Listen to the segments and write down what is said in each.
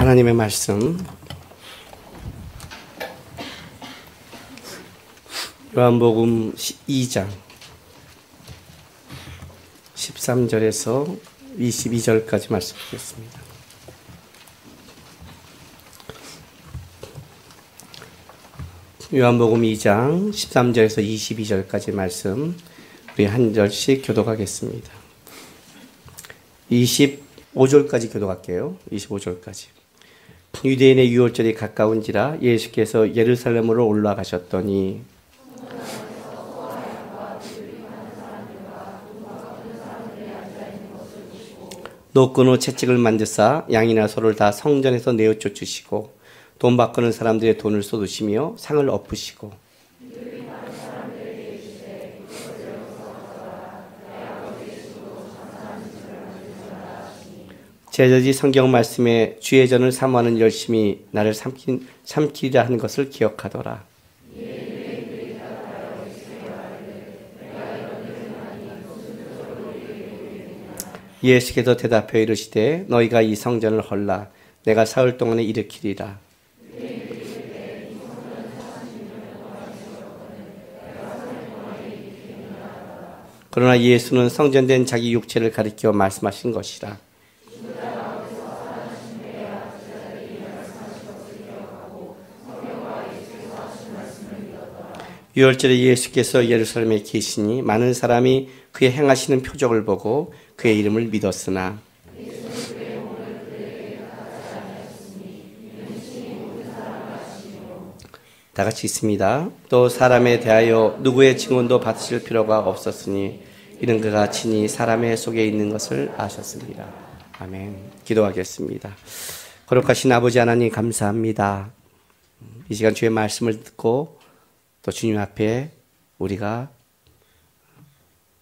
하나님의 말씀 요한복음 2장 13절에서 22절까지 말씀드리겠습니다. 요한복음 2장 13절에서 22절까지 말씀 우리 한 절씩 교독하겠습니다. 25절까지 교독할게요. 25절까지. 유대인의 유월절이 가까운지라 예수께서 예루살렘으로 올라가셨더니 노끈으로 채찍을 만드사 양이나 소를 다 성전에서 내어 쫓으시고 돈 바꾸는 사람들의 돈을 쏟으시며 상을 엎으시고 제자들이 성경 말씀에 주의 전을 사모하는 열심히 나를 삼키리라 하는 것을 기억하더라. 예수께서 대답하여 이르시되 너희가 이 성전을 헐라 내가 사흘 동안에 일으키리라. 그러나 예수는 성전된 자기 육체를 가리켜 말씀하신 것이라. 유월절에 예수께서 예루살렘에 계시니 많은 사람이 그의 행하시는 표적을 보고 그의 이름을 믿었으나 다 같이 있습니다. 또 사람에 대하여 누구의 증언도 받으실 필요가 없었으니 이는 그가 친히 사람의 속에 있는 것을 아셨습니다. 아멘. 기도하겠습니다. 거룩하신 아버지 하나님 감사합니다. 이 시간 주의 말씀을 듣고 또 주님 앞에 우리가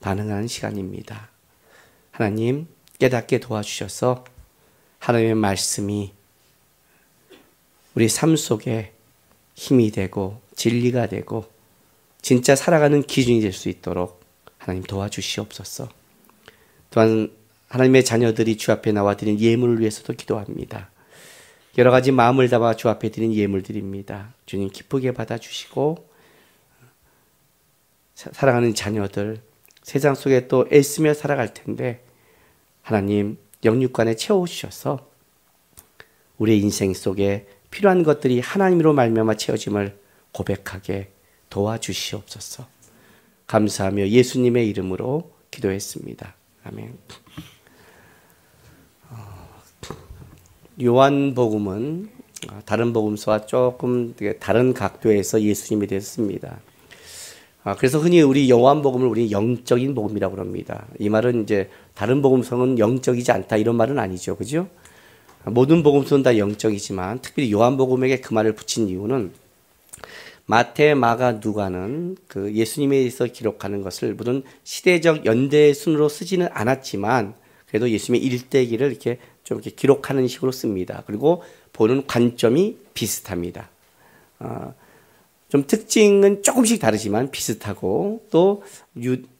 반응하는 시간입니다. 하나님 깨닫게 도와주셔서 하나님의 말씀이 우리 삶 속에 힘이 되고 진리가 되고 진짜 살아가는 기준이 될 수 있도록 하나님 도와주시옵소서. 또한 하나님의 자녀들이 주 앞에 나와 드린 예물을 위해서도 기도합니다. 여러 가지 마음을 담아 주 앞에 드린 예물드립니다. 주님 기쁘게 받아주시고 사랑하는 자녀들 세상 속에 또 애쓰며 살아갈 텐데 하나님 영육간에 채워주셔서 우리의 인생 속에 필요한 것들이 하나님으로 말미암아 채워짐을 고백하게 도와주시옵소서. 감사하며 예수님의 이름으로 기도했습니다. 아멘. 요한복음은 다른 복음서와 조금 다른 각도에서 예수님에 대해서 씁니다. 그래서 흔히 우리 요한복음을 우리 영적인 복음이라고 합니다. 이 말은 이제 다른 복음서는 영적이지 않다 이런 말은 아니죠. 그죠? 모든 복음서는 다 영적이지만 특별히 요한복음에게 그 말을 붙인 이유는 마태, 마가, 누가는 그 예수님에 대해서 기록하는 것을 물론 시대적 연대 순으로 쓰지는 않았지만 그래도 예수님의 일대기를 이렇게 좀 이렇게 기록하는 식으로 씁니다. 그리고 보는 관점이 비슷합니다. 좀 특징은 조금씩 다르지만 비슷하고 또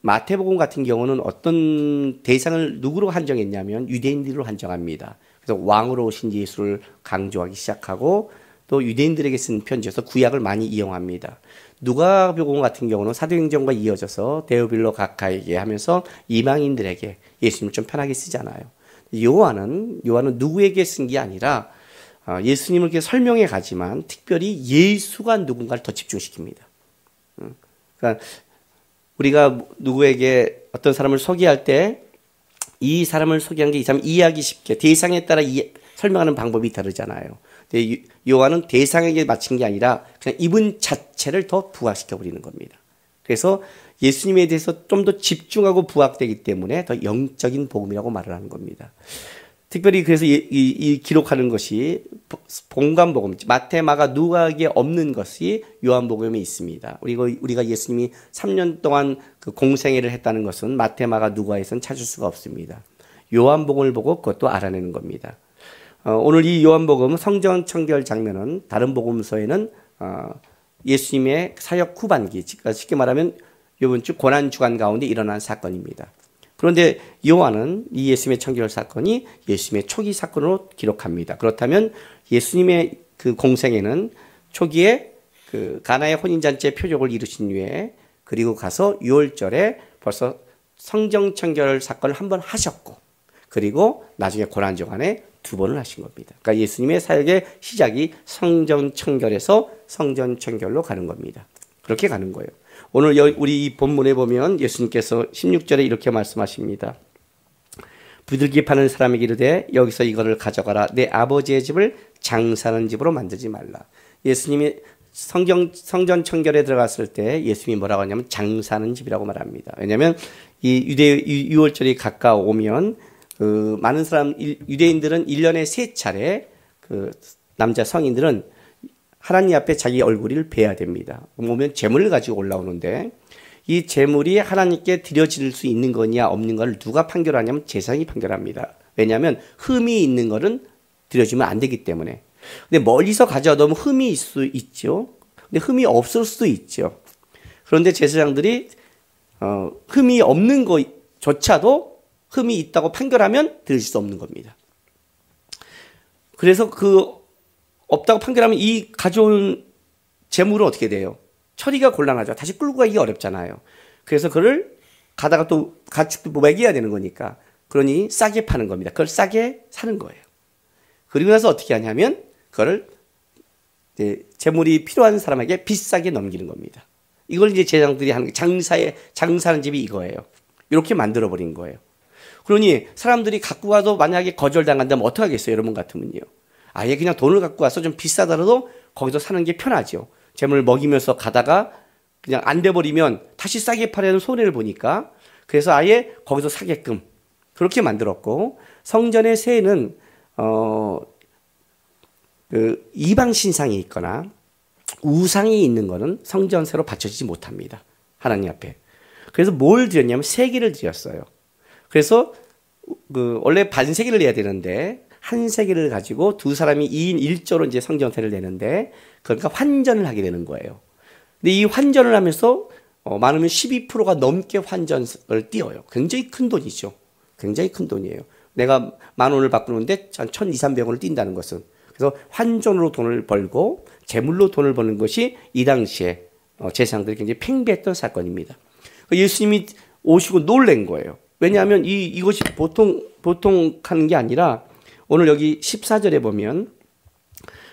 마태복음 같은 경우는 어떤 대상을 누구로 한정했냐면 유대인들로 한정합니다. 그래서 왕으로 오신 예수를 강조하기 시작하고 또 유대인들에게 쓴 편지여서 구약을 많이 이용합니다. 누가복음 같은 경우는 사도행전과 이어져서 데오빌로 각하에게 하면서 이방인들에게 예수님을 좀 편하게 쓰잖아요. 요한은 누구에게 쓴 게 아니라 예수님을 이렇게 설명해 가지만 특별히 예수가 누군가를 더 집중시킵니다. 그러니까 우리가 누구에게 어떤 사람을 소개할 때 이 사람을 소개한 게 이 사람 이해하기 쉽게 대상에 따라 설명하는 방법이 다르잖아요. 근데 요한은 대상에게 맞춘 게 아니라 그냥 이분 자체를 더 부각시켜 버리는 겁니다. 그래서 예수님에 대해서 좀 더 집중하고 부각되기 때문에 더 영적인 복음이라고 말을 하는 겁니다. 특별히 그래서 이 기록하는 것이 본관복음, 마태, 마가, 누가에게 없는 것이 요한복음에 있습니다. 우리가 예수님이 3년 동안 그 공생애를 했다는 것은 마태, 마가, 누가에서는 찾을 수가 없습니다. 요한복음을 보고 그것도 알아내는 겁니다. 오늘 이 요한복음 성전 청결 장면은 다른 복음서에는 예수님의 사역 후반기, 쉽게 말하면 이번 주 고난주간 가운데 일어난 사건입니다. 그런데 요한은 이 예수님의 청결 사건이 예수님의 초기 사건으로 기록합니다. 그렇다면 예수님의 그 공생애는 초기에 그 가나의 혼인잔치의 표적을 이루신 후에 그리고 가서 6월절에 벌써 성정 청결 사건을 한 번 하셨고 그리고 나중에 고난주간에 2번을 하신 겁니다. 그러니까 예수님의 사역의 시작이 성전 청결에서 성전 청결로 가는 겁니다. 그렇게 가는 거예요. 오늘 우리 이 본문에 보면 예수님께서 16절에 이렇게 말씀하십니다. 비둘기 파는 사람에게 이르되 여기서 이거를 가져가라. 내 아버지의 집을 장사하는 집으로 만들지 말라. 예수님이 성전 청결에 들어갔을 때 예수님이 뭐라고 하냐면 장사하는 집이라고 말합니다. 왜냐하면 이 유월절이 가까워오면 그 많은 유대인들은 1년에 3차례 그 남자 성인들은 하나님 앞에 자기 얼굴을 베야 됩니다. 오면 제물을 가지고 올라오는데 이 제물이 하나님께 드려질 수 있는 거냐 없는 걸 누가 판결하냐면 제사장이 판결합니다. 왜냐하면 흠이 있는 거는 드려주면 안 되기 때문에. 근데 멀리서 가져다 놓으면 흠이 있을 수 있죠. 근데 흠이 없을 수도 있죠. 그런데 제사장들이 흠이 없는 것조차도 흠이 있다고 판결하면 드릴 수 없는 겁니다. 그래서 없다고 판결하면 이 가져온 재물은 어떻게 돼요? 처리가 곤란하죠. 다시 끌고 가기 어렵잖아요. 그래서 그걸 가다가 또 같이 먹여야 되는 거니까. 그러니 싸게 파는 겁니다. 그걸 싸게 사는 거예요. 그리고 나서 어떻게 하냐면 그거를 재물이 필요한 사람에게 비싸게 넘기는 겁니다. 이걸 이제 제사장들이 하는 장사하는 집이 이거예요. 이렇게 만들어 버린 거예요. 그러니 사람들이 갖고 와도 만약에 거절당한다면 어떻게 하겠어요? 여러분 같으면요. 아예 그냥 돈을 갖고 와서 좀 비싸더라도 거기서 사는 게 편하죠. 재물을 먹이면서 가다가 그냥 안 돼버리면 다시 싸게 팔려는 손해를 보니까 그래서 아예 거기서 사게끔 그렇게 만들었고 성전의 세에는 그 이방 신상이 있거나 우상이 있는 거는 성전세로 바쳐지지 못합니다. 하나님 앞에. 그래서 뭘 드렸냐면 세기를 드렸어요. 그래서 원래 반세기를 내야 되는데 한 세기를 가지고 두 사람이 2인 1조로 이제 성전세를 내는데 그러니까 환전을 하게 되는 거예요. 근데 이 환전을 하면서 많으면 12%가 넘게 환전을 띄어요. 굉장히 큰 돈이죠. 굉장히 큰 돈이에요. 내가 10,000원을 바꾸는데 한 1,200~300원을 띈다는 것은. 그래서 환전으로 돈을 벌고 재물로 돈을 버는 것이 이 당시에 제사장들이 굉장히 팽배했던 사건입니다. 예수님이 오시고 놀란 거예요. 왜냐하면 이것이 보통 하는 게 아니라 오늘 여기 14절에 보면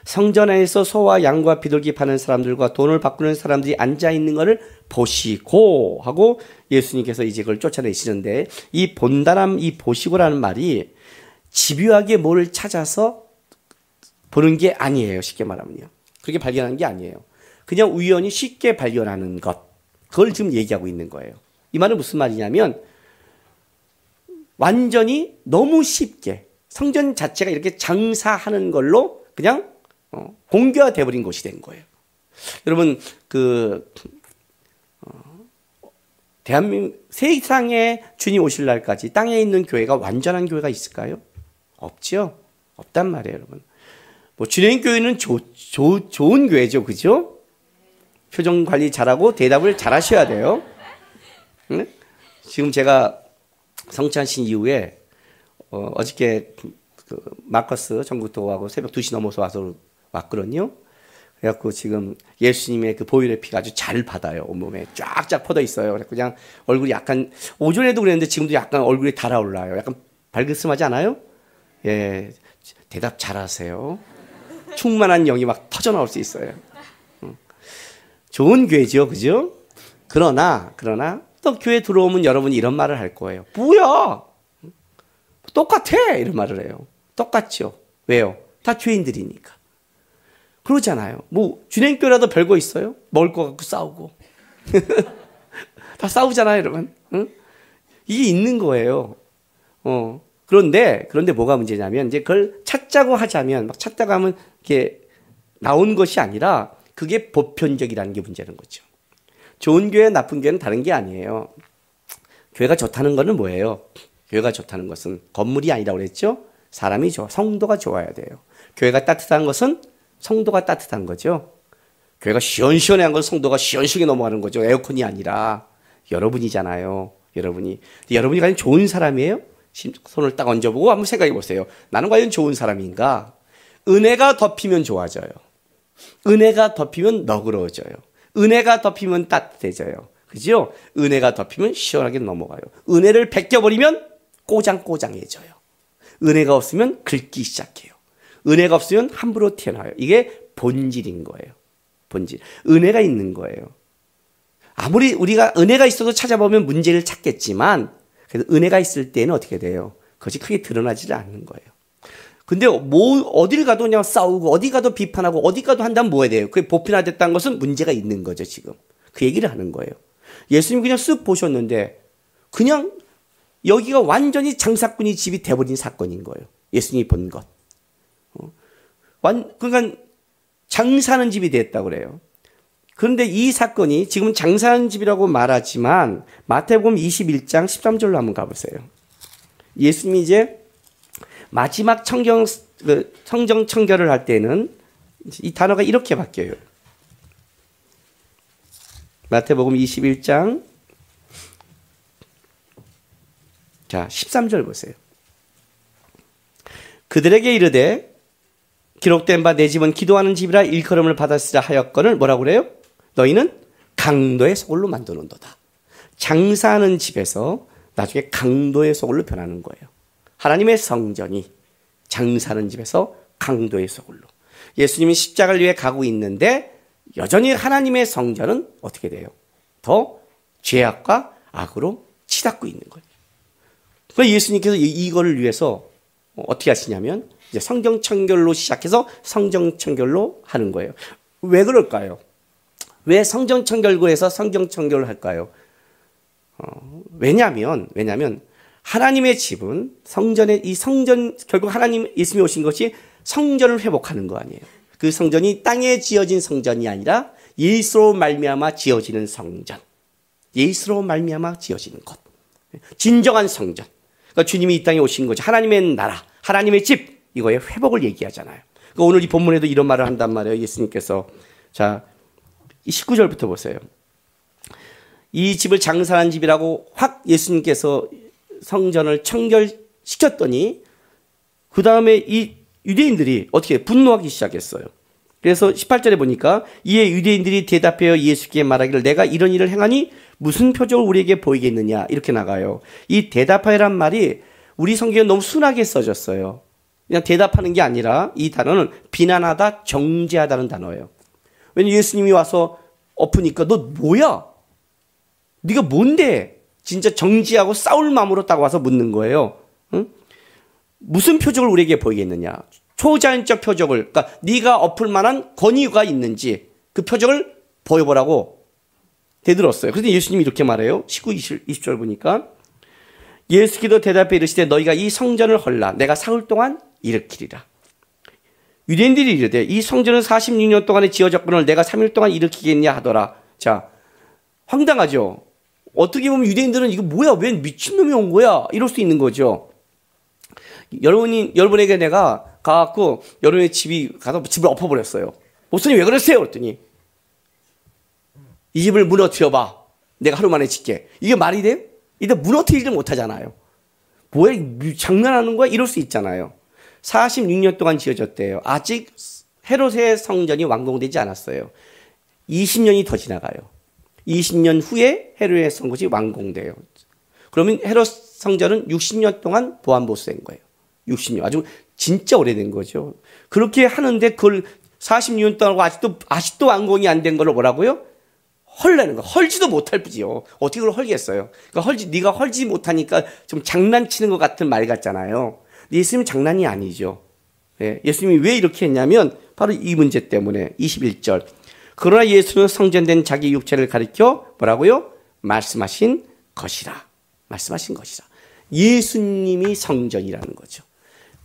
성전에서 소와 양과 비둘기 파는 사람들과 돈을 바꾸는 사람들이 앉아있는 것을 보시고 하고 예수님께서 이제 그걸 쫓아내시는데 이 본다람 이 보시고라는 말이 집요하게 뭐를 찾아서 보는 게 아니에요. 쉽게 말하면요. 그렇게 발견하는 게 아니에요. 그냥 우연히 쉽게 발견하는 것. 그걸 지금 얘기하고 있는 거예요. 이 말은 무슨 말이냐면 완전히 너무 쉽게 성전 자체가 이렇게 장사하는 걸로 그냥 공개화돼 버린 것이 된 거예요. 여러분 대한민국 세상에 주님 오실 날까지 땅에 있는 교회가 완전한 교회가 있을까요? 없죠. 없단 말이에요, 여러분. 뭐 주님 교회는 좋은 교회죠, 그죠? 표정 관리 잘하고 대답을 잘하셔야 돼요. 응? 지금 제가 성찬신 이후에 어저께 마커스 전국도하고 새벽 2시 넘어서 왔거든요. 그래갖고 지금 예수님의 그 보혈의 피가 아주 잘 받아요. 온몸에 쫙쫙 퍼져 있어요. 그래서 그냥 얼굴이 약간 오전에도 그랬는데 지금도 약간 얼굴이 달아올라요. 약간 발그스하지 않아요? 예, 대답 잘하세요. 충만한 영이 막 터져 나올 수 있어요. 좋은 교회죠, 그죠? 그러나 또 교회 들어오면 여러분이 이런 말을 할 거예요. 뭐야? 똑같아! 이런 말을 해요. 똑같죠. 왜요? 다 죄인들이니까. 그러잖아요. 뭐 주님교라도 별거 있어요? 먹을 거 갖고 싸우고. 다 싸우잖아요, 여러분. 응? 이게 있는 거예요. 그런데 뭐가 문제냐면 이제 그걸 찾자고 하자면 막 찾다가 하면 이게 나온 것이 아니라 그게 보편적이라는 게 문제는 거죠. 좋은 교회, 나쁜 교회는 다른 게 아니에요. 교회가 좋다는 거는 뭐예요? 교회가 좋다는 것은 건물이 아니라고 그랬죠? 사람이 성도가 좋아야 돼요. 교회가 따뜻한 것은 성도가 따뜻한 거죠. 교회가 시원시원한 건 성도가 시원시원하게 넘어가는 거죠. 에어컨이 아니라 여러분이잖아요. 여러분이 과연 좋은 사람이에요? 손을 딱 얹어보고 한번 생각해 보세요. 나는 과연 좋은 사람인가? 은혜가 덮이면 좋아져요. 은혜가 덮이면 너그러워져요. 은혜가 덮이면 따뜻해져요. 그죠? 은혜가 덮이면 시원하게 넘어가요. 은혜를 벗겨버리면 꼬장꼬장해져요. 은혜가 없으면 긁기 시작해요. 은혜가 없으면 함부로 튀어나와요. 이게 본질인 거예요. 본질. 은혜가 있는 거예요. 아무리 우리가 은혜가 있어도 찾아보면 문제를 찾겠지만, 그래서 은혜가 있을 때는 어떻게 돼요? 그것이 크게 드러나지 않는 거예요. 근데 어딜 가도 그냥 싸우고, 어디 가도 비판하고, 어디 가도 한다면 뭐 해야 돼요? 그게 보편화됐다는 것은 문제가 있는 거죠, 지금. 그 얘기를 하는 거예요. 예수님 그냥 쓱 보셨는데, 그냥 여기가 완전히 장사꾼이 집이 돼버린 사건인 거예요. 예수님이 본 것. 그러니까 장사하는 집이 됐다고 그래요. 그런데 이 사건이 지금 장사하는 집이라고 말하지만 마태복음 21장 13절로 한번 가보세요. 예수님이 이제 마지막 성경 청결을 할 때는 이 단어가 이렇게 바뀌어요. 마태복음 21장 자 13절 보세요. 그들에게 이르되 기록된 바 내 집은 기도하는 집이라 일컬음을 받았으라 하였거늘 뭐라고 그래요? 너희는 강도의 소굴로 만드는도다. 장사하는 집에서 나중에 강도의 소굴로 변하는 거예요. 하나님의 성전이 장사하는 집에서 강도의 소굴로. 예수님이 십자가를 위해 가고 있는데 여전히 하나님의 성전은 어떻게 돼요? 더 죄악과 악으로 치닫고 있는 거예요. 그래서 예수님께서 이거를 위해서 어떻게 하시냐면 이제 성경 청결로 시작해서 성경 청결로 하는 거예요. 왜 그럴까요? 왜 성경 청결구에서 성경 청결을 할까요? 왜냐하면 하나님의 집은 결국 하나님 예수님이 오신 것이 성전을 회복하는 거 아니에요. 그 성전이 땅에 지어진 성전이 아니라 예수로 말미암아 지어지는 성전. 예수로 말미암아 지어지는 것. 진정한 성전. 그러니까 주님이 이 땅에 오신 거죠. 하나님의 나라, 하나님의 집. 이거의 회복을 얘기하잖아요. 그러니까 오늘 이 본문에도 이런 말을 한단 말이에요. 예수님께서. 자, 19절부터 보세요. 이 집을 장사하는 집이라고 확 예수님께서 성전을 청결시켰더니 그 다음에 이 유대인들이 어떻게 분노하기 시작했어요. 그래서 18절에 보니까 이에 유대인들이 대답하여 예수께 말하기를 내가 이런 일을 행하니 무슨 표적을 우리에게 보이겠느냐 이렇게 나가요. 이 대답하여란 말이 우리 성경에 너무 순하게 써졌어요. 그냥 대답하는 게 아니라 이 단어는 비난하다, 정죄하다는 단어예요. 왜냐면 예수님이 와서 엎으니까 너 뭐야? 네가 뭔데? 진짜 정지하고 싸울 마음으로 딱 와서 묻는 거예요. 응? 무슨 표적을 우리에게 보이겠느냐? 초자연적 표적을, 그러니까 네가 엎을 만한 권위가 있는지 그 표적을 보여보라고 되들었어요. 그런데 예수님이 이렇게 말해요. 19, 20절 보니까 예수께서 대답해 이르시되 너희가 이 성전을 헐라 내가 사흘 동안 일으키리라. 유대인들이 이르되 이 성전은 46년 동안에 지어졌거늘 내가 3일 동안 일으키겠냐 하더라. 자, 황당하죠. 어떻게 보면 유대인들은 이거 뭐야? 왜 미친놈이 온 거야? 이럴 수 있는 거죠. 여러분에게 내가 가갖고 여러분의 가서 집을 엎어버렸어요. 목사님 왜 그러세요? 그랬더니 이 집을 무너뜨려봐. 내가 하루 만에 짓게. 이게 말이 돼요? 일단 무너뜨리지를 못하잖아요. 뭐야? 장난하는 거야? 이럴 수 있잖아요. 46년 동안 지어졌대요. 아직 헤롯의 성전이 완공되지 않았어요. 20년이 더 지나가요. 20년 후에 헤롯의 성전이 완공돼요. 그러면 헤롯 성전은 60년 동안 보안보수된 거예요. 60년. 아주 진짜 오래된 거죠. 그렇게 하는데 그걸 46년 동안 하고 아직도 완공이 안 된 걸 뭐라고요? 헐라는 거. 헐지도 못할 뿐이요. 어떻게 그걸 헐겠어요? 그러니까 네가 헐지 못하니까 좀 장난치는 것 같은 말 같잖아요. 예수님은 장난이 아니죠. 예, 예수님이 왜 이렇게 했냐면 바로 이 문제 때문에 21절. 그러나 예수는 성전된 자기 육체를 가리켜 뭐라고요? 말씀하신 것이라. 말씀하신 것이라. 예수님이 성전이라는 거죠.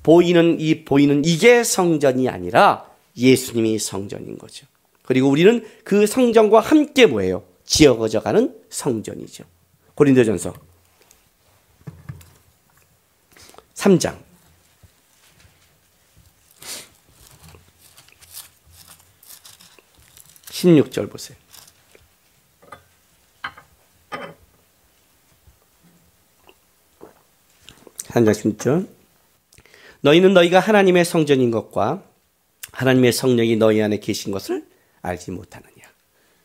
보이는 이게 성전이 아니라 예수님이 성전인 거죠. 그리고 우리는 그 성전과 함께 뭐예요? 지어져가는 성전이죠. 고린도전서 3장 16절 보세요. 한 장 16절. 너희는 너희가 하나님의 성전인 것과 하나님의 성령이 너희 안에 계신 것을 알지 못하느냐.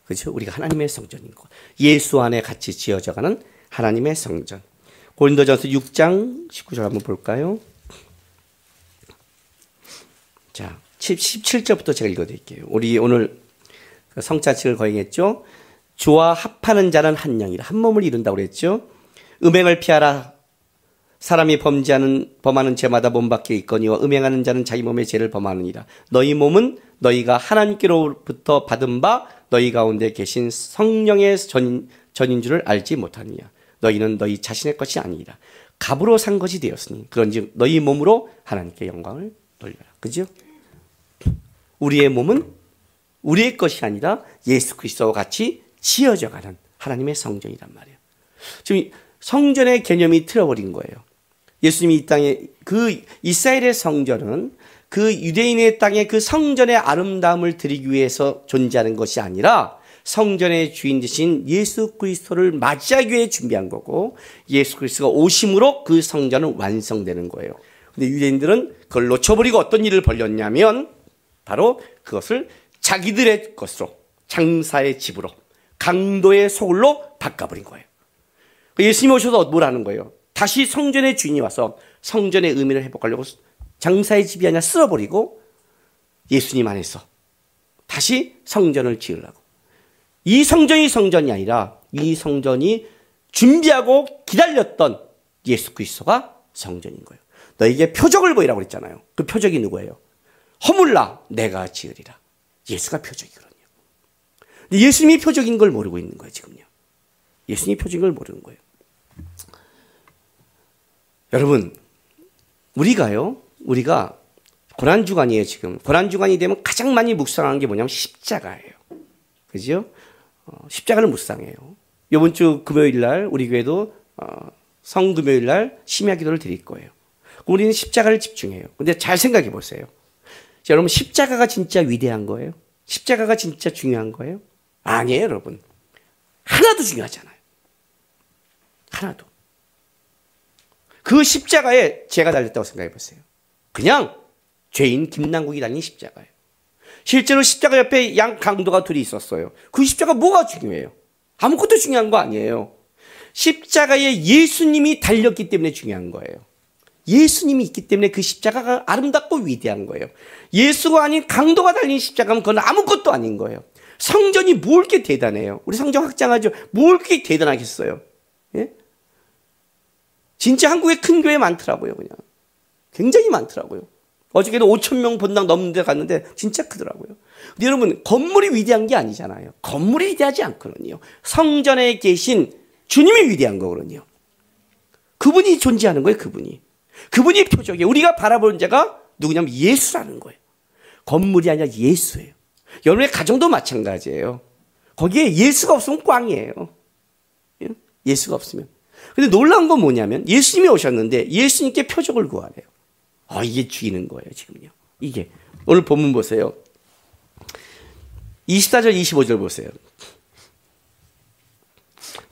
그렇죠? 우리가 하나님의 성전인 것. 예수 안에 같이 지어져가는 하나님의 성전. 고린도전서 6장 19절 한번 볼까요? 자, 17절부터 제가 읽어드릴게요. 우리 오늘 성찬식을 거행했죠. 주와 합하는 자는 한 영이라. 한 몸을 이룬다고 그랬죠. 음행을 피하라. 사람이 범하는 죄마다 몸 밖에 있거니와 음행하는 자는 자기 몸의 죄를 범하느니라. 너희 몸은 너희가 하나님께로부터 받은 바 너희 가운데 계신 성령의 전인 줄을 알지 못하느냐. 너희는 너희 자신의 것이 아니라 값으로 산 것이 되었으니 그런즉 너희 몸으로 하나님께 영광을 돌려라. 그죠? 우리의 몸은 우리의 것이 아니라 예수 그리스도와 같이 지어져가는 하나님의 성전이란 말이에요. 지금 성전의 개념이 틀어버린 거예요. 예수님이 이 땅에 그 이스라엘의 성전은 그 유대인의 땅에 그 성전의 아름다움을 드리기 위해서 존재하는 것이 아니라 성전의 주인 되신 예수 그리스도를 맞이하기 위해 준비한 거고 예수 그리스도가 오심으로 그 성전은 완성되는 거예요. 근데 유대인들은 그걸 놓쳐버리고 어떤 일을 벌였냐면 바로 그것을 자기들의 것으로 장사의 집으로 강도의 소굴로 바꿔버린 거예요. 예수님이 오셔서 뭘 하는 거예요? 다시 성전의 주인이 와서 성전의 의미를 회복하려고 장사의 집이 아니라 쓸어버리고 예수님 안에서 다시 성전을 지으려고. 이 성전이 성전이 아니라 이 성전이 준비하고 기다렸던 예수 그리스도가 성전인 거예요. 너에게 표적을 보이라고 그랬잖아요. 그 표적이 누구예요? 허물라 내가 지으리라. 예수가 표적이거든요. 근데 예수님이 표적인 걸 모르고 있는 거예요, 지금요. 예수님이 표적인 걸 모르는 거예요. 여러분, 우리가 고난주간이에요, 지금. 고난주간이 되면 가장 많이 묵상하는 게 뭐냐면 십자가예요. 그죠? 십자가를 묵상해요. 이번 주 금요일 날 우리 교회도 성금요일 날 심야 기도를 드릴 거예요. 우리는 십자가를 집중해요. 근데 잘 생각해 보세요. 자, 여러분, 십자가가 진짜 위대한 거예요? 십자가가 진짜 중요한 거예요? 아니에요, 여러분. 하나도 중요하잖아요. 하나도. 그 십자가에 죄가 달렸다고 생각해 보세요. 그냥 죄인 김남국이 달린 십자가예요. 실제로 십자가 옆에 양 강도가 둘이 있었어요. 그 십자가 뭐가 중요해요? 아무것도 중요한 거 아니에요. 십자가에 예수님이 달렸기 때문에 중요한 거예요. 예수님이 있기 때문에 그 십자가가 아름답고 위대한 거예요. 예수가 아닌 강도가 달린 십자가면 그건 아무것도 아닌 거예요. 성전이 뭘 이렇게 대단해요? 우리 성전 확장하죠. 뭘 그렇게 대단하겠어요? 예? 진짜 한국에 큰 교회 많더라고요, 그냥. 굉장히 많더라고요. 어저께도 5,000명 본당 넘는 데 갔는데 진짜 크더라고요. 근데 여러분, 건물이 위대한 게 아니잖아요. 건물이 위대하지 않거든요. 성전에 계신 주님이 위대한 거거든요. 그분이 존재하는 거예요, 그분이. 그분이 표적이에요. 우리가 바라보는 자가 누구냐면 예수라는 거예요. 건물이 아니라 예수예요. 여러분의 가정도 마찬가지예요. 거기에 예수가 없으면 꽝이에요. 예수가 없으면. 근데 놀라운 건 뭐냐면 예수님이 오셨는데 예수님께 표적을 구하래요. 이게 죽이는 거예요, 지금요. 이게. 오늘 본문 보세요. 24절, 25절 보세요.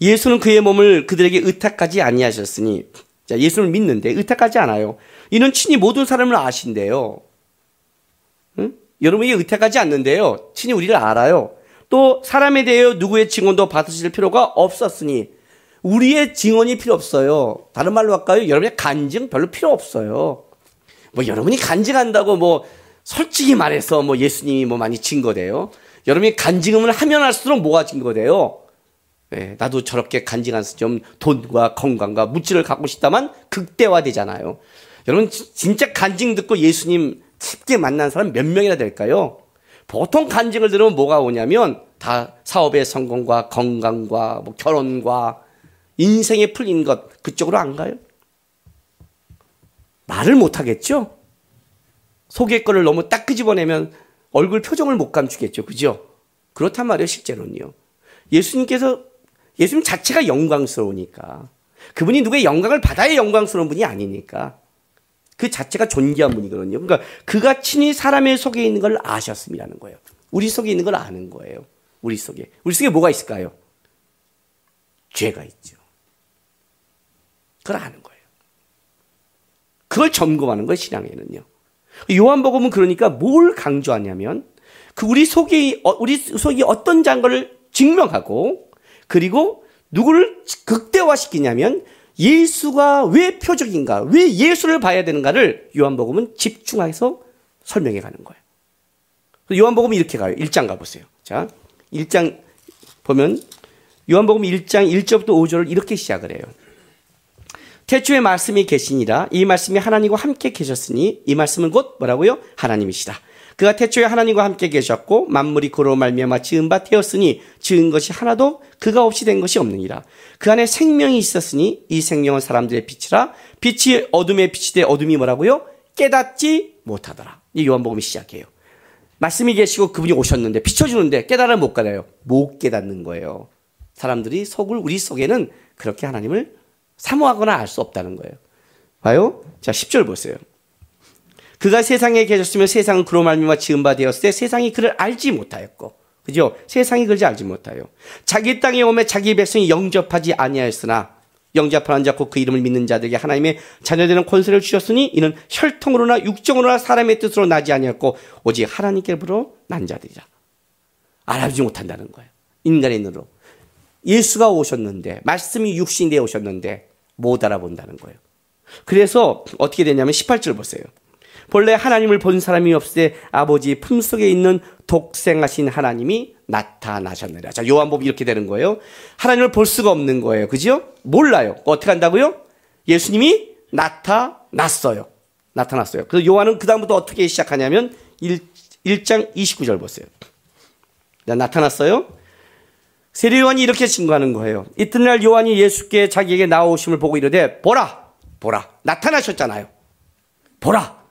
예수는 그의 몸을 그들에게 의탁하지 아니하셨으니, 자, 예수를 믿는데 의탁하지 않아요. 이는 친히 모든 사람을 아신대요. 응? 여러분에게 의탁하지 않는데요. 친히 우리를 알아요. 또 사람에 대하여 누구의 증언도 받으실 필요가 없었으니, 우리의 증언이 필요 없어요. 다른 말로 할까요? 여러분의 간증 별로 필요 없어요. 여러분이 간증한다고 솔직히 말해서 예수님이 많이 증거돼요. 여러분이 간증을 하면 할수록 뭐가 증거돼요? 네, 나도 저렇게 간증한 좀 돈과 건강과 물질을 갖고 싶다만 극대화되잖아요. 여러분 진짜 간증 듣고 예수님 쉽게 만난 사람 몇 명이나 될까요? 보통 간증을 들으면 뭐가 오냐면 다 사업의 성공과 건강과 결혼과 인생에 풀린 것 그쪽으로 안 가요? 말을 못 하겠죠? 속의 거를 너무 딱 끄집어내면 얼굴 표정을 못 감추겠죠. 그죠? 그렇단 말이에요, 실제로는요. 예수님 자체가 영광스러우니까. 그분이 누구의 영광을 받아야 영광스러운 분이 아니니까. 그 자체가 존귀한 분이거든요. 그러니까 그가 친히 사람의 속에 있는 걸 아셨음이라는 거예요. 우리 속에 있는 걸 아는 거예요. 우리 속에 뭐가 있을까요? 죄가 있죠. 그걸 아는 거예요. 그걸 점검하는 거예요, 신앙에는요. 요한복음은 그러니까 뭘 강조하냐면 우리 속이 어떤 장거를 증명하고, 그리고 누구를 극대화시키냐면 예수가 왜 표적인가, 왜 예수를 봐야 되는가를 요한복음은 집중해서 설명해 가는 거예요. 요한복음은 이렇게 가요. 1장 가보세요. 자, 1장 보면 요한복음 1장 1절부터 5절을 이렇게 시작을 해요. 태초에 말씀이 계시니라. 이 말씀이 하나님과 함께 계셨으니 이 말씀은 곧 뭐라고요? 하나님이시다. 그가 태초에 하나님과 함께 계셨고 만물이 그로 말미암아 지은 바 되었으니 지은 것이 하나도 그가 없이 된 것이 없느니라. 그 안에 생명이 있었으니 이 생명은 사람들의 빛이라. 빛이 어둠에 빛이 돼 어둠이 뭐라고요? 깨닫지 못하더라. 이 요한복음이 시작해요. 말씀이 계시고 그분이 오셨는데 비춰주는데 깨달아 못 가요. 못 깨닫는 거예요. 사람들이 우리 속에는 그렇게 하나님을 사모하거나 알 수 없다는 거예요. 봐요. 자, 10절 보세요. 그가 세상에 계셨으면 세상은 그로 말미암아 지은 바 되었을 때 세상이 그를 알지 못하였고, 그죠? 세상이 그를 알지 못하여 자기 땅에 오매 자기 백성이 영접하지 아니하였으나 영접하는 자 곧 그 이름을 믿는 자들에게 하나님의 자녀되는 권세를 주셨으니 이는 혈통으로나 육정으로나 사람의 뜻으로 나지 아니었고 오직 하나님께로부터 난 자들이라. 알아보지 못한다는 거예요. 인간의 눈으로. 예수가 오셨는데, 말씀이 육신이 되어 오셨는데 못 알아본다는 거예요. 그래서 어떻게 되냐면 18절 보세요. 본래 하나님을 본 사람이 없을 때 아버지 품속에 있는 독생하신 하나님이 나타나셨느라. 자, 요한복음 이렇게 되는 거예요. 하나님을 볼 수가 없는 거예요. 그죠? 몰라요. 어떻게 한다고요? 예수님이 나타났어요. 그래서 요한은 그 다음부터 어떻게 시작하냐면 1장 29절 보세요. 나타났어요. 세례 요한이 이렇게 증거하는 거예요. 이튿날 요한이 예수께 자기에게 나오심을 보고 이르되 보라 나타나셨잖아요. 보라,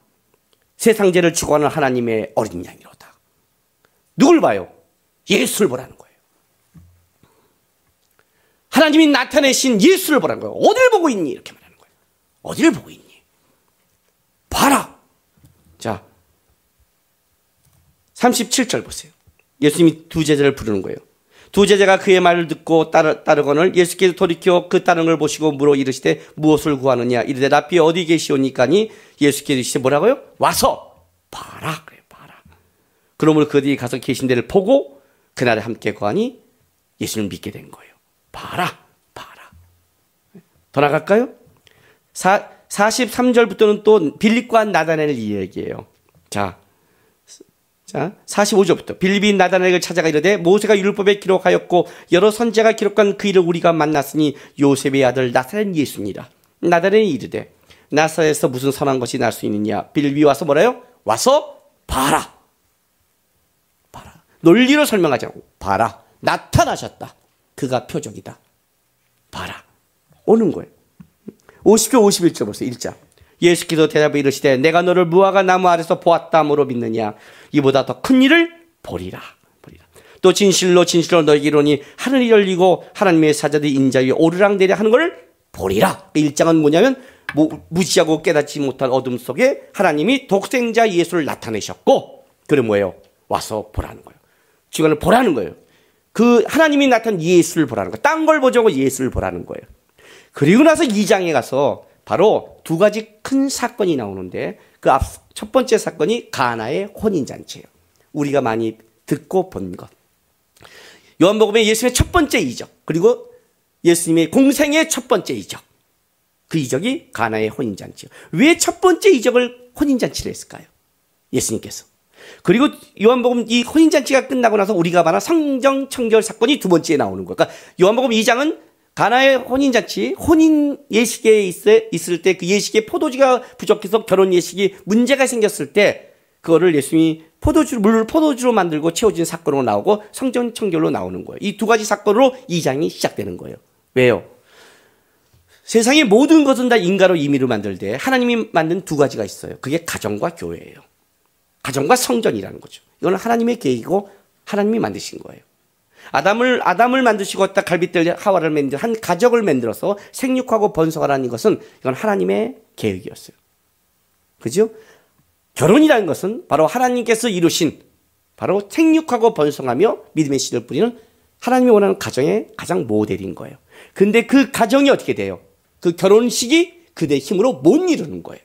세상 죄를 추구하는 하나님의 어린 양이로다. 누굴 봐요? 예수를 보라는 거예요. 하나님이 나타내신 예수를 보라는 거예요. 어디를 보고 있니? 이렇게 말하는 거예요. 어디를 보고 있니? 봐라. 자, 37절 보세요. 예수님이 두 제자를 부르는 거예요. 두 제자가 그의 말을 듣고 따르거늘 예수께서 돌이켜 그 따르는 걸 보시고 물어 이르시되 무엇을 구하느냐? 이르되 라피 어디 계시오니까니 예수께서 이르시되 뭐라고요? 와서 봐라. 그래요. 봐라. 그러므로 그들이 가서 계신 데를 보고 그날에 함께 거하니 예수님을 믿게 된 거예요. 봐라. 더 나갈까요? 43절부터는 또 빌립과 나다나엘 이야기예요. 자, 45절부터 빌립이 나다나엘을 찾아가 이르되 모세가 율법에 기록하였고 여러 선지자가 기록한 그 일을 우리가 만났으니 요셉의 아들 나사렛 예수니라. 나다나엘이 이르되 나사렛에서 무슨 선한 것이 날 수 있느냐? 빌립이 와서 뭐라요? 와서 봐라. 논리로 설명하지 않고 봐라. 나타나셨다. 그가 표적이다. 봐라. 오는 거예요. 50절 51절 보세요. 1장. 예수께서 대답해 이르시되 내가 너를 무화과 나무 아래서 보았다므로 믿느냐? 이보다 더 큰 일을 보리라. 또 진실로 너희에게 이르노니 하늘이 열리고 하나님의 사자들이 인자 위에 오르락내리락 하는 걸 보리라. 1장은 뭐냐면 무지하고 깨닫지 못한 어둠 속에 하나님이 독생자 예수를 나타내셨고, 그래 뭐예요? 와서 보라는 거예요. 주관을 보라는 거예요. 그 하나님이 나타난 예수를 보라는 거예요. 딴 걸 보자고 예수를 보라는 거예요. 그리고 나서 2장에 가서 바로 두 가지 큰 사건이 나오는데 그 첫 번째 사건이 가나의 혼인잔치예요. 우리가 많이 듣고 본 것. 요한복음의 예수님의 첫 번째 이적, 그리고 예수님의 공생의 첫 번째 이적. 그 이적이 가나의 혼인잔치예요. 왜 첫 번째 이적을 혼인잔치를 했을까요? 예수님께서. 그리고 요한복음 이 혼인잔치가 끝나고 나서 우리가 말한 성령 청결 사건이 두 번째에 나오는 거예요. 그러니까 요한복음 2장은 가나의 혼인잔치, 혼인 예식에 있을 때 그 예식에 포도주가 부족해서 결혼 예식이 문제가 생겼을 때 그거를 예수님이 물을 포도주로 만들고 채워진 사건으로 나오고 성전 청결로 나오는 거예요. 이 두 가지 사건으로 2장이 시작되는 거예요. 왜요? 세상의 모든 것은 다 인가로 임의로 만들 때 하나님이 만든 두 가지가 있어요. 그게 가정과 교회예요. 가정과 성전이라는 거죠. 이건 하나님의 계획이고 하나님이 만드신 거예요. 아담을 만드시고 딱 갈빗들 하와를 만들 한 가족을 만들어서 생육하고 번성하라는 것은 이건 하나님의 계획이었어요. 그죠? 결혼이라는 것은 바로 하나님께서 이루신 바로 생육하고 번성하며 믿음의 씨를 뿌리는 하나님이 원하는 가정의 가장 모델인 거예요. 근데 그 가정이 어떻게 돼요? 그 결혼식이 그대의 힘으로 못 이루는 거예요.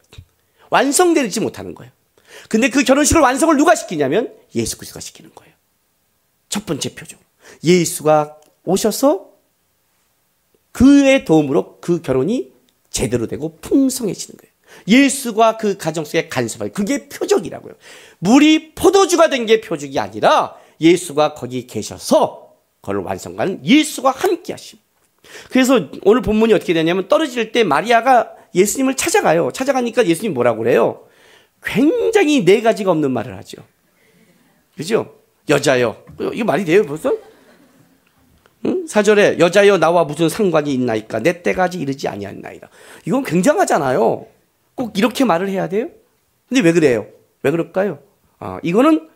완성되지 못하는 거예요. 근데 그 결혼식을 완성을 누가 시키냐면 예수 그리스도가 시키는 거예요. 첫 번째 표적으로. 예수가 오셔서 그의 도움으로 그 결혼이 제대로 되고 풍성해지는 거예요. 예수가 그 가정 속에 간섭하고 그게 표적이라고요. 물이 포도주가 된 게 표적이 아니라 예수가 거기 계셔서 그걸 완성하는 예수가 함께 하심. 그래서 오늘 본문이 어떻게 되냐면 떨어질 때 마리아가 예수님을 찾아가요. 찾아가니까 예수님 뭐라고 그래요? 굉장히 네 가지가 없는 말을 하죠. 그죠? 여자여. 이거 말이 돼요 벌써? 응? 4절에 여자여 나와 무슨 상관이 있나이까 내 때가 아직 이르지 아니하나이다. 이건 굉장하잖아요. 꼭 이렇게 말을 해야 돼요? 근데 왜 그래요? 왜 그럴까요? 이거는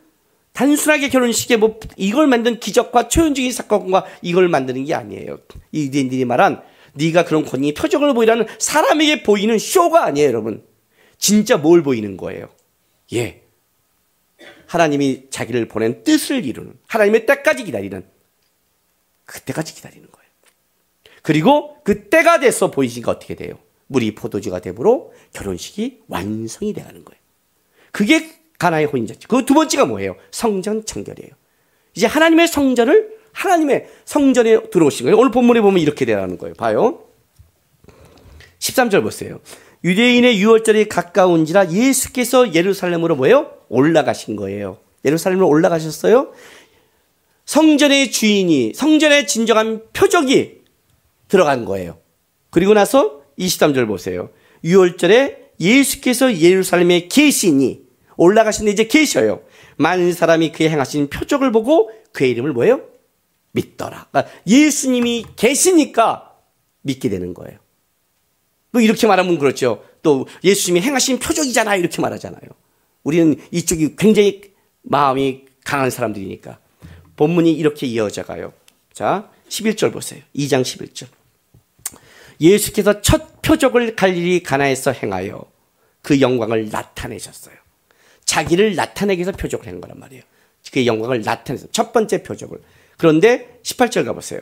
단순하게 결혼식에 뭐 이걸 만든 기적과 초연적인 사건과 이걸 만드는 게 아니에요. 이 유대인들이 말한 네가 그런 권위 표적을 보이라는 사람에게 보이는 쇼가 아니에요, 여러분. 진짜 뭘 보이는 거예요? 예. 하나님이 자기를 보낸 뜻을 이루는 하나님의 때까지 기다리는 그때까지 기다리는 거예요. 그리고 그 때가 돼서 보이시니까 어떻게 돼요? 물이 포도주가 되므로 결혼식이 완성이 돼가는 거예요. 그게 가나의 혼인잔치. 그 두 번째가 뭐예요? 성전 청결이에요. 이제 하나님의 성전에 들어오신 거예요. 오늘 본문에 보면 이렇게 되라는 거예요. 봐요. 13절 보세요. 유대인의 유월절이 가까운지라 예수께서 예루살렘으로 뭐예요? 올라가신 거예요. 예루살렘으로 올라가셨어요. 성전의 주인이, 성전의 진정한 표적이 들어간 거예요. 그리고 나서 23절 보세요. 유월절에 예수께서 예루살렘에 계시니 올라가시는데 이제 계셔요. 많은 사람이 그의 행하신 표적을 보고 그의 이름을 뭐예요? 믿더라. 그러니까 예수님이 계시니까 믿게 되는 거예요. 뭐 이렇게 말하면 그렇죠. 또 예수님이 행하신 표적이잖아 이렇게 말하잖아요. 우리는 이쪽이 굉장히 마음이 강한 사람들이니까. 본문이 이렇게 이어져 가요. 자, 11절 보세요. 2장 11절. 예수께서 첫 표적을 갈릴리 가나에서 행하여 그 영광을 나타내셨어요. 자기를 나타내기 위해서 표적을 한 거란 말이에요. 그 영광을 나타내서 첫 번째 표적을. 그런데 18절 가보세요.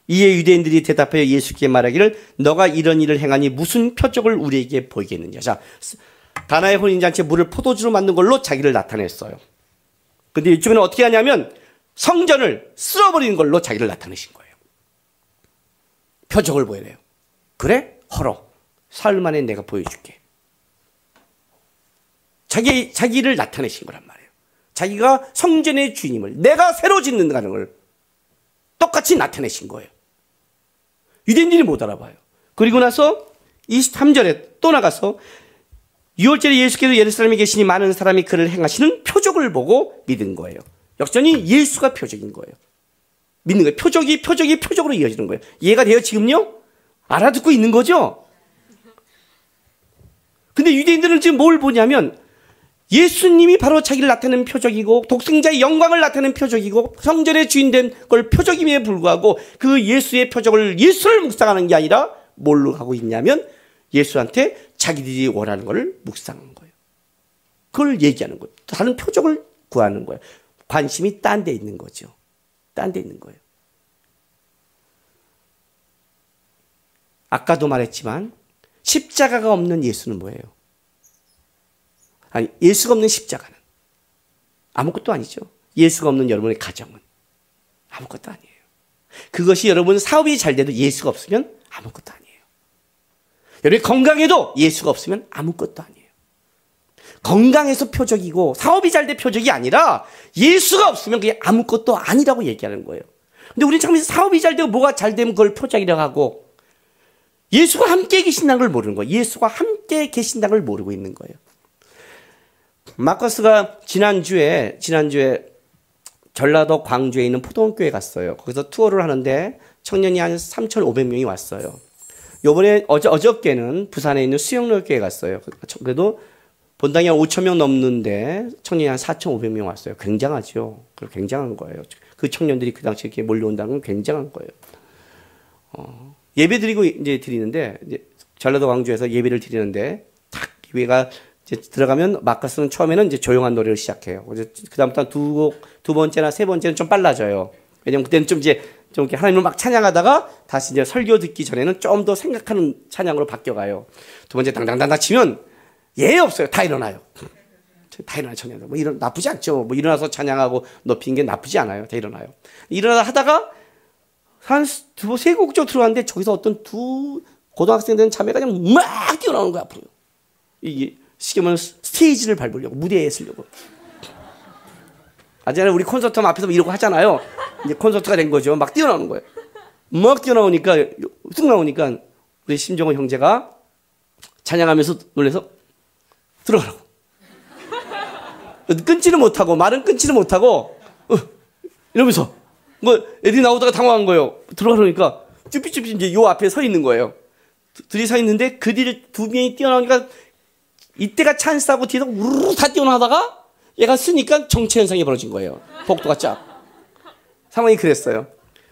이에 유대인들이 대답하여 예수께 말하기를 너가 이런 일을 행하니 무슨 표적을 우리에게 보이겠느냐. 자, 가나의 혼인잔치에 물을 포도주로 만든 걸로 자기를 나타냈어요. 근데 이쪽에는 어떻게 하냐면 성전을 쓸어버리는 걸로 자기를 나타내신 거예요. 표적을 보여요. 그래? 허러. 사흘 만에 내가 보여줄게. 자기를 나타내신 거란 말이에요. 자기가 성전의 주인임을 내가 새로 짓는다는 걸 똑같이 나타내신 거예요. 유대인들이 못 알아봐요. 그리고 나서 23절에 또 나가서 6월절에 예수께서 예루살렘에 계시니 많은 사람이 그를 행하시는 표적을 보고 믿은 거예요. 역전이 예수가 표적인 거예요. 믿는 거예요. 표적이 표적으로 이어지는 거예요. 이해가 돼요 지금요? 알아듣고 있는 거죠? 근데 유대인들은 지금 뭘 보냐면 예수님이 바로 자기를 나타내는 표적이고 독생자의 영광을 나타내는 표적이고 성전의 주인된 걸 표적임에 불구하고 그 예수의 표적을 예수를 묵상하는 게 아니라 뭘로 하고 있냐면 예수한테 자기들이 원하는 걸 묵상하는 거예요. 그걸 얘기하는 거예요. 다른 표적을 구하는 거예요. 관심이 딴 데 있는 거죠. 딴 데 있는 거예요. 아까도 말했지만 십자가가 없는 예수는 뭐예요? 아니, 예수가 없는 십자가는 아무것도 아니죠. 예수가 없는 여러분의 가정은 아무것도 아니에요. 그것이 여러분 사업이 잘 돼도 예수가 없으면 아무것도 아니에요. 여러분이 건강해도 예수가 없으면 아무것도 아니에요. 건강해서 표적이고 사업이 잘 돼 표적이 아니라 예수가 없으면 그게 아무것도 아니라고 얘기하는 거예요. 근데 우리는 참 사업이 잘 되고 뭐가 잘 되면 그걸 표적이라고 하고 예수가 함께 계신다는 걸 모르는 거예요. 예수가 함께 계신다는 걸 모르고 있는 거예요. 마커스가 지난주에 전라도 광주에 있는 포동교회 갔어요. 거기서 투어를 하는데 청년이 한 3,500명이 왔어요. 요번에 어저께는 부산에 있는 수영로교회 갔어요. 그래도 본당이 한 5,000명 넘는데 청년이 한 4,500명 왔어요. 굉장하죠. 굉장한 거예요. 그 청년들이 그 당시에 이렇게 몰려온다는 건 굉장한 거예요. 예배 드리고 이제 드리는데 이제 전라도 광주에서 예배를 드리는데 딱 예배가 이제 들어가면 마커스는 처음에는 이제 조용한 노래를 시작해요. 그다음부터 두 번째나 세 번째는 좀 빨라져요. 왜냐면 그때는 좀 이제 좀 이렇게 하나님을 막 찬양하다가 다시 이제 설교 듣기 전에는 좀 더 생각하는 찬양으로 바뀌어가요. 두 번째 당당당당 치면 예 없어요. 다 일어나요. 다 일어나요. 찬양. 뭐 나쁘지 않죠. 뭐 일어나서 찬양하고 높이는 게 나쁘지 않아요. 다 일어나요. 일어나 하다가 한 세 곡 쪽 들어왔는데 저기서 어떤 두 고등학생 된 자매가 그냥 막 뛰어나오는 거야 앞으로. 이게 쉽게 말하면 스테이지를 밟으려고 무대에 쓰려고. 아전에 우리 콘서트 앞에서 이러고 하잖아요. 이제 콘서트가 된 거죠. 막 뛰어나오는 거예요. 막 뛰어나오니까 쑥 나오니까 우리 심정호 형제가 찬양하면서 놀래서 들어가라고. 끊지는 못하고 말은 끊지는 못하고 이러면서 뭐 애들이 나오다가 당황한 거예요. 들어가려니까 쭈삐쭈삐 이제 요 앞에 서 있는 거예요. 둘이 서 있는데 그 뒤를 두 명이 뛰어나오니까 이때가 찬스하고 뒤에서 우르르 다 뛰어나다가 얘가 쓰니까 정체 현상이 벌어진 거예요. 복도가 쫙. 상황이 그랬어요.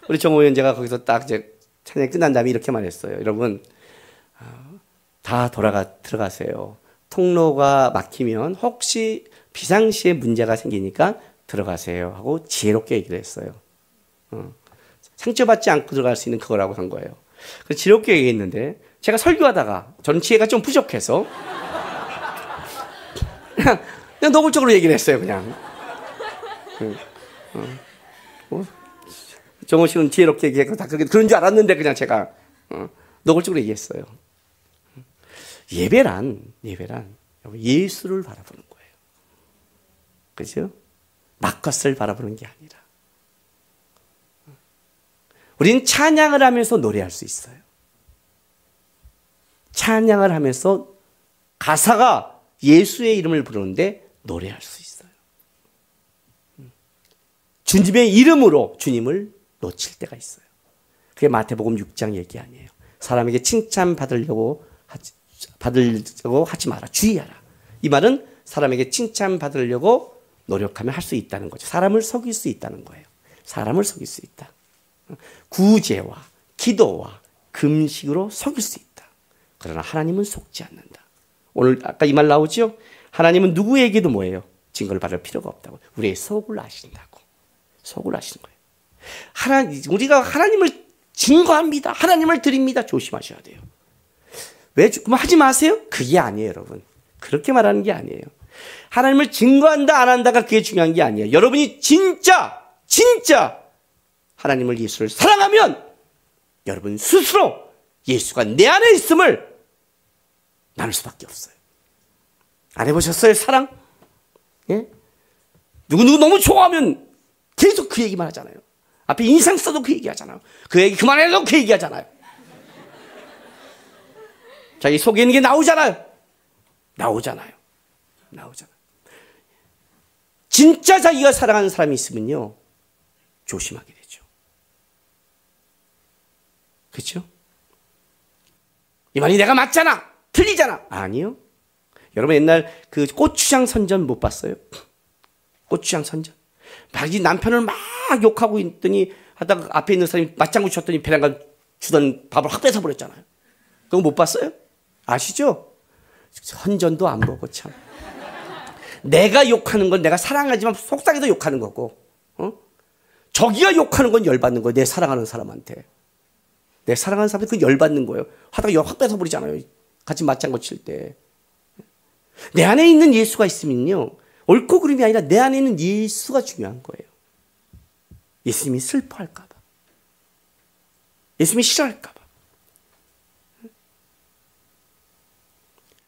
우리 정호 현재가 거기서 딱 이제 찬양이 끝난 다음에 이렇게 말했어요. 여러분 다 들어가세요. 통로가 막히면 혹시 비상시에 문제가 생기니까 들어가세요 하고 지혜롭게 얘기를 했어요. 상처받지 않고 들어갈 수 있는 그거라고 한 거예요. 그래서 지혜롭게 얘기했는데 제가 설교하다가 저는 지혜가 좀 부족해서 그냥 노골적으로 얘기를 했어요. 그냥. 정호 씨는 지혜롭게 얘기했고 다 그런 줄 알았는데 그냥 제가 노골적으로 얘기했어요. 예배란 예수를 바라보는 거예요. 그죠? 나 것을 바라보는 게 아니라. 우리는 찬양을 하면서 노래할 수 있어요. 찬양을 하면서 가사가 예수의 이름을 부르는데 노래할 수 있어요. 주님의 이름으로 주님을 놓칠 때가 있어요. 그게 마태복음 6장 얘기 아니에요. 사람에게 칭찬받으려고 하지 마라. 주의하라. 이 말은 사람에게 칭찬받으려고 노력하면 할 수 있다는 거죠. 사람을 속일 수 있다는 거예요. 사람을 속일 수 있다. 구제와 기도와 금식으로 속일 수 있다. 그러나 하나님은 속지 않는다. 오늘 아까 이 말 나오죠? 하나님은 누구에게도 뭐예요? 증거를 받을 필요가 없다고. 우리의 속을 아신다고. 속을 아시는 거예요. 우리가 하나님을 증거합니다. 하나님을 드립니다. 조심하셔야 돼요. 왜? 그럼 하지 마세요? 그게 아니에요, 여러분. 그렇게 말하는 게 아니에요. 하나님을 증거한다, 안 한다가 그게 중요한 게 아니에요. 여러분이 진짜 하나님을 예수를 사랑하면 여러분 스스로 예수가 내 안에 있음을 나눌 수밖에 없어요. 안 해보셨어요? 사랑? 예? 누구 너무 좋아하면 계속 그 얘기만 하잖아요. 앞에 인상 써도 그 얘기 하잖아요. 그 얘기 그만해도 그 얘기 하잖아요. 자기 속에 있는 게 나오잖아요. 진짜 자기가 사랑하는 사람이 있으면요. 조심하게 되죠. 그렇죠? 이 말이 내가 맞잖아. 틀리잖아. 아니요. 여러분 옛날 그 고추장 선전 못 봤어요? 고추장 선전. 막 이 남편을 막 욕하고 있더니 하다가 앞에 있는 사람이 맞장구 쳤더니 배란간 주던 밥을 확 뺏어버렸잖아요. 그거 못 봤어요? 아시죠? 선전도 안 보고 참. 내가 욕하는 건 내가 사랑하지만 속삭여서 욕하는 거고, 저기가 욕하는 건 열받는 거예요. 내 사랑하는 사람한테. 내 사랑하는 사람한테 그 열받는 거예요. 하다가 확 뺏어버리잖아요. 같이 맞장구 칠 때. 내 안에 있는 예수가 있으면요. 옳고 그름이 아니라 내 안에 있는 예수가 중요한 거예요. 예수님이 슬퍼할까봐. 예수님이 싫어할까봐.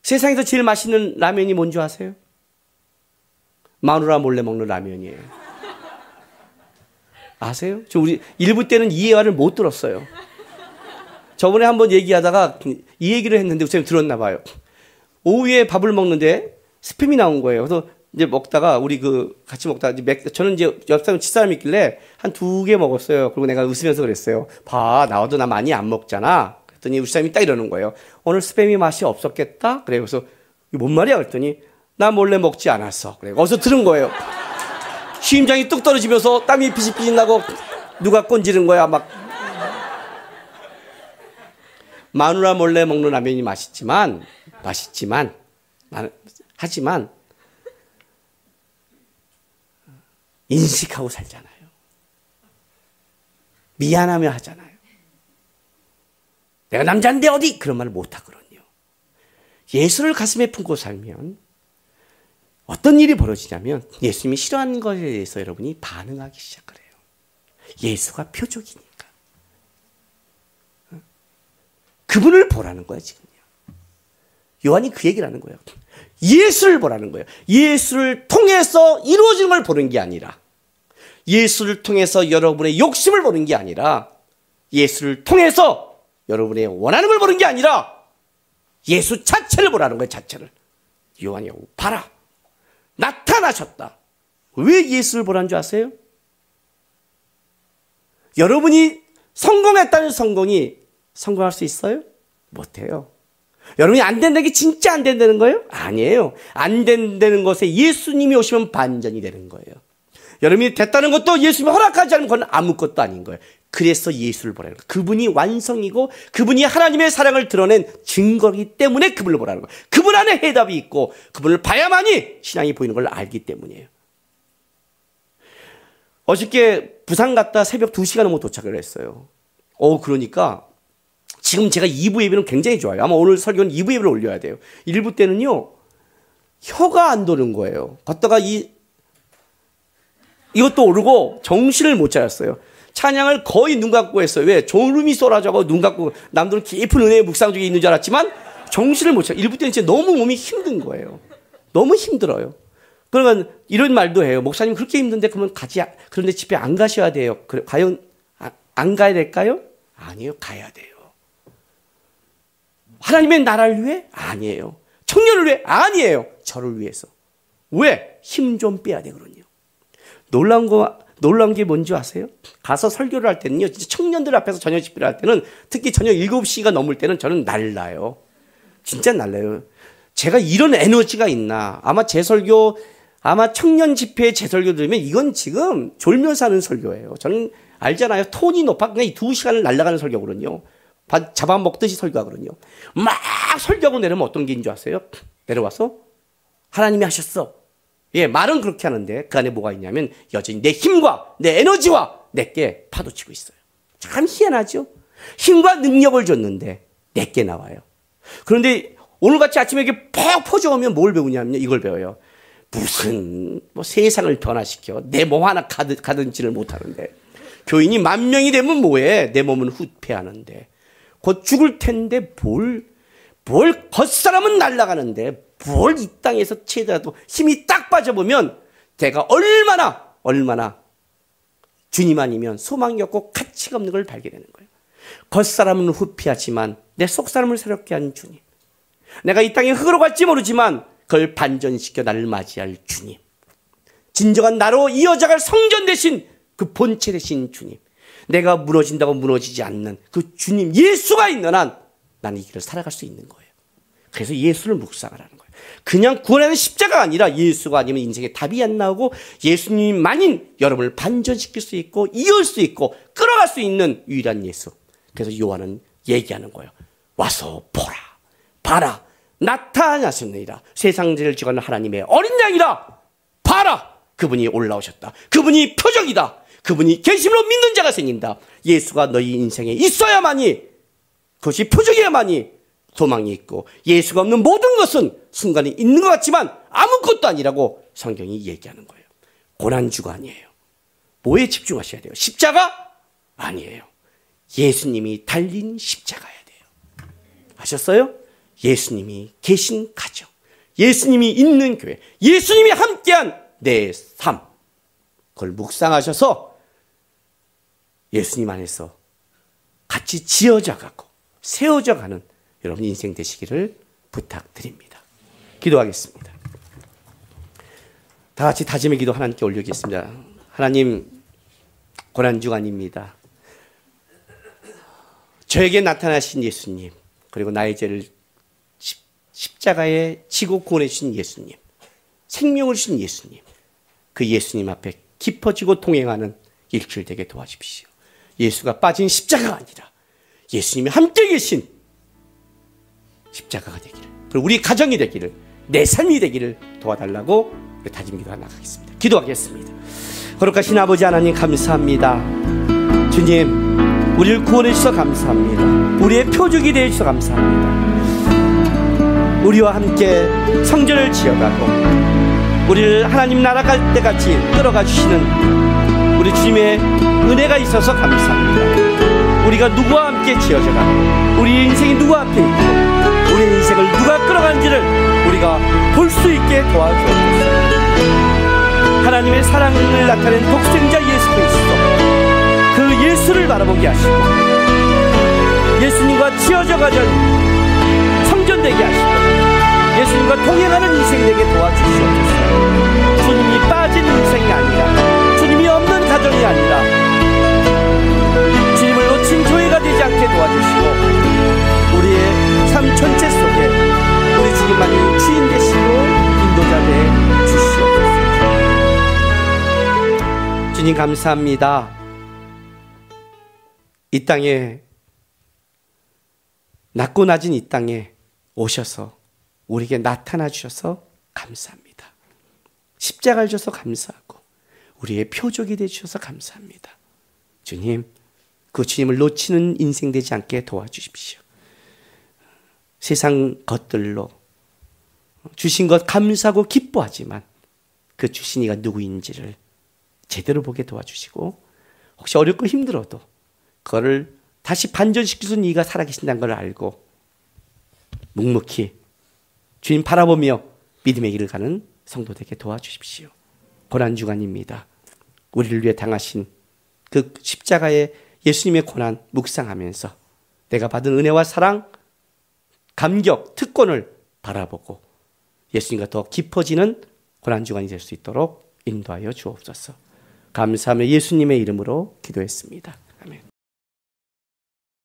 세상에서 제일 맛있는 라면이 뭔지 아세요? 마누라 몰래 먹는 라면이에요. 아세요? 우리 일부 때는 이 예화를 못 들었어요. 저번에 한번 얘기하다가 이 얘기를 했는데 선생님 들었나 봐요. 오후에 밥을 먹는데 스팸이 나온 거예요. 그래서 이제 먹다가 우리 같이 먹다가 저는 이제 옆 사람 집사람이 있길래 한 2개 먹었어요. 그리고 내가 웃으면서 그랬어요. 봐, 나와도 나 많이 안 먹잖아. 그랬더니 우리 집사람이 딱 이러는 거예요. 오늘 스팸이 맛이 없었겠다? 그래요. 그래서 이게 뭔 말이야? 그랬더니 나 몰래 먹지 않았어. 그래. 어디서 들은 거예요. 심장이 뚝 떨어지면서 땀이 피식피식 나고 누가 꼰지른 거야. 막. 마누라 몰래 먹는 라면이 맛있지만 하지만 인식하고 살잖아요. 미안하며 하잖아요. 내가 남자인데 어디? 그런 말을 못하거든요. 예수를 가슴에 품고 살면 어떤 일이 벌어지냐면 예수님이 싫어하는 것에 대해서 여러분이 반응하기 시작을 해요. 예수가 표적이니까. 그분을 보라는 거예요, 지금요. 요한이 그 얘기를 하는 거예요. 예수를 보라는 거예요. 예수를 통해서 이루어지는 걸 보는 게 아니라, 예수를 통해서 여러분의 욕심을 보는 게 아니라, 예수를 통해서 여러분의 원하는 걸 보는 게 아니라 예수 자체를 보라는 거예요. 자체를. 요한이 봐라, 나타나셨다. 왜 예수를 보라는 줄 아세요? 여러분이 성공했다는 성공할 수 있어요? 못해요. 여러분이 안 된다는 게 진짜 안 된다는 거예요? 아니에요. 안 된다는 것에 예수님이 오시면 반전이 되는 거예요. 여러분이 됐다는 것도 예수님이 허락하지 않으면 그건 아무것도 아닌 거예요. 그래서 예수를 보라는 거예요. 그분이 완성이고 그분이 하나님의 사랑을 드러낸 증거이기 때문에 그분을 보라는 거예요. 그분 안에 해답이 있고 그분을 봐야만이 신앙이 보이는 걸 알기 때문이에요. 어저께 부산 갔다 새벽 2시간 넘어 도착을 했어요. 그러니까 지금 제가 2부 예배는 굉장히 좋아요. 아마 오늘 설교는 2부 예배를 올려야 돼요. 1부 때는요, 혀가 안 도는 거예요. 걷다가 이것도 오르고 정신을 못 차렸어요. 찬양을 거의 눈 감고 했어요. 왜? 졸음이 쏟아져서 눈 감고, 남들은 깊은 은혜의 묵상 중에 있는 줄 알았지만 정신을 못 차려. 1부 때는 진짜 너무 몸이 힘든 거예요. 너무 힘들어요. 그러면 이런 말도 해요. 목사님 그렇게 힘든데 그러면 그런데 집에 안 가셔야 돼요. 과연 안 가야 될까요? 아니에요. 가야 돼요. 하나님의 나라를 위해? 아니에요. 청년을 위해? 아니에요. 저를 위해서. 왜? 힘 좀 빼야 되거든요. 놀라운 게 뭔지 아세요? 가서 설교를 할 때는요, 진짜 청년들 앞에서 저녁 집회를 할 때는, 특히 저녁 7시가 넘을 때는 저는 날라요. 진짜 날라요. 제가 이런 에너지가 있나. 아마 청년 집회에 제 설교 들으면 이건 지금 졸면서 하는 설교예요. 저는 알잖아요. 톤이 높아. 그냥 2시간을 날아가는 설교거든요. 잡아먹듯이 설교하거든요. 막 설교하고 내려면 어떤 게인 줄 아세요? 내려와서 하나님이 하셨어. 예, 말은 그렇게 하는데 그 안에 뭐가 있냐면 여전히 내 힘과 내 에너지와 내게 파도치고 있어요. 참 희한하죠? 힘과 능력을 줬는데 내게 나와요. 그런데 오늘같이 아침에 이렇게 퍽 퍼져오면 뭘 배우냐면요. 이걸 배워요. 무슨 세상을 변화시켜. 내 몸 하나 가든지를 못하는데. 교인이 10,000명이 되면 뭐해? 내 몸은 후퇴하는데. 곧 죽을 텐데 겉사람은 날아가는데 뭘 이 땅에서 채더라도 힘이 딱 빠져보면 내가 얼마나 주님 아니면 소망이 없고 가치가 없는 걸 발견하는 거예요. 겉사람은 후피하지만 내 속사람을 새롭게 한 주님. 내가 이 땅에 흙으로 갈지 모르지만 그걸 반전시켜 나를 맞이할 주님. 진정한 나로 이어져갈 성전 대신 그 본체 대신 주님. 내가 무너진다고 무너지지 않는 그 주님 예수가 있는 한 나는 이 길을 살아갈 수 있는 거예요. 그래서 예수를 묵상하라는 거예요. 그냥 구원하는 십자가가 아니라 예수가 아니면 인생에 답이 안 나오고 예수님만인 여러분을 반전시킬 수 있고 이을 수 있고 끌어갈 수 있는 유일한 예수. 그래서 요한은 얘기하는 거예요. 와서 보라. 봐라. 나타나셨느니라. 세상 죄를 지고는 하나님의 어린 양이라. 봐라. 그분이 올라오셨다. 그분이 표적이다. 그분이 계심으로 믿는 자가 생긴다. 예수가 너희 인생에 있어야만이, 그것이 표적이야만이 소망이 있고, 예수가 없는 모든 것은 순간에 있는 것 같지만 아무것도 아니라고 성경이 얘기하는 거예요. 고난주가 아니에요. 뭐에 집중하셔야 돼요? 십자가? 아니에요. 예수님이 달린 십자가야 돼요. 아셨어요? 예수님이 계신 가정, 예수님이 있는 교회, 예수님이 함께한 내 삶, 그걸 묵상하셔서 예수님 안에서 같이 지어져 가고 세워져 가는 여러분 인생 되시기를 부탁드립니다. 기도하겠습니다. 다 같이 다짐의 기도 하나님께 올리겠습니다. 하나님, 고난주가 아닙니다. 저에게 나타나신 예수님, 그리고 나의 죄를 십자가에 지고 구원해 주신 예수님, 생명을 주신 예수님, 그 예수님 앞에 깊어지고 동행하는 일주일 되게 도와주십시오. 예수가 빠진 십자가가 아니라 예수님이 함께 계신 십자가가 되기를, 그리고 우리 가정이 되기를, 내 삶이 되기를 도와달라고 다짐 기도하 나가겠습니다. 기도하겠습니다. 거룩하신 아버지 하나님 감사합니다. 주님, 우리를 구원해 주셔서 감사합니다. 우리의 표적이 되어 주셔서 감사합니다. 우리와 함께 성전을 지어가고 우리를 하나님 나라 갈 때까지 끌어가 주시는 우리 주님의 은혜가 있어서 감사합니다. 우리가 누구와 함께 지어져가고 우리 인생이 누구 앞에 있고 우리 인생을 누가 끌어간지를 우리가 볼 수 있게 도와주옵소서. 하나님의 사랑을 나타낸 독생자 예수 그리스도, 그 예수를 바라보게 하시고 예수님과 지어져가는 성전되게 하시고 예수님과 동행하는 인생 되게 도와주시옵소서. 주님이 빠진 인생이 아니라, 주님이 없는 가정이 아니라 주님을 놓친 교회가 되지 않게 도와주시고 우리의 삶 전체 속에 우리 주님만이 주인 되시고 인도자 되어 주시옵소서. 주님 감사합니다. 이 땅에, 낮고 낮은 이 땅에 오셔서 우리에게 나타나 주셔서 감사합니다. 십자가를 주셔서 감사하고 우리의 표적이 되주셔서 감사합니다. 주님, 그 주님을 놓치는 인생 되지 않게 도와주십시오. 세상 것들로 주신 것 감사하고 기뻐하지만 그 주신 이가 누구인지를 제대로 보게 도와주시고, 혹시 어렵고 힘들어도 그거를 다시 반전시킬 수 있는 이가 살아계신다는 걸 알고 묵묵히 주님 바라보며 믿음의 길을 가는 성도들에게 도와주십시오. 고난주간입니다. 우리를 위해 당하신 그 십자가의 예수님의 고난 묵상하면서 내가 받은 은혜와 사랑, 감격, 특권을 바라보고 예수님과 더 깊어지는 고난주간이 될 수 있도록 인도하여 주옵소서. 감사하며 예수님의 이름으로 기도했습니다. 아멘.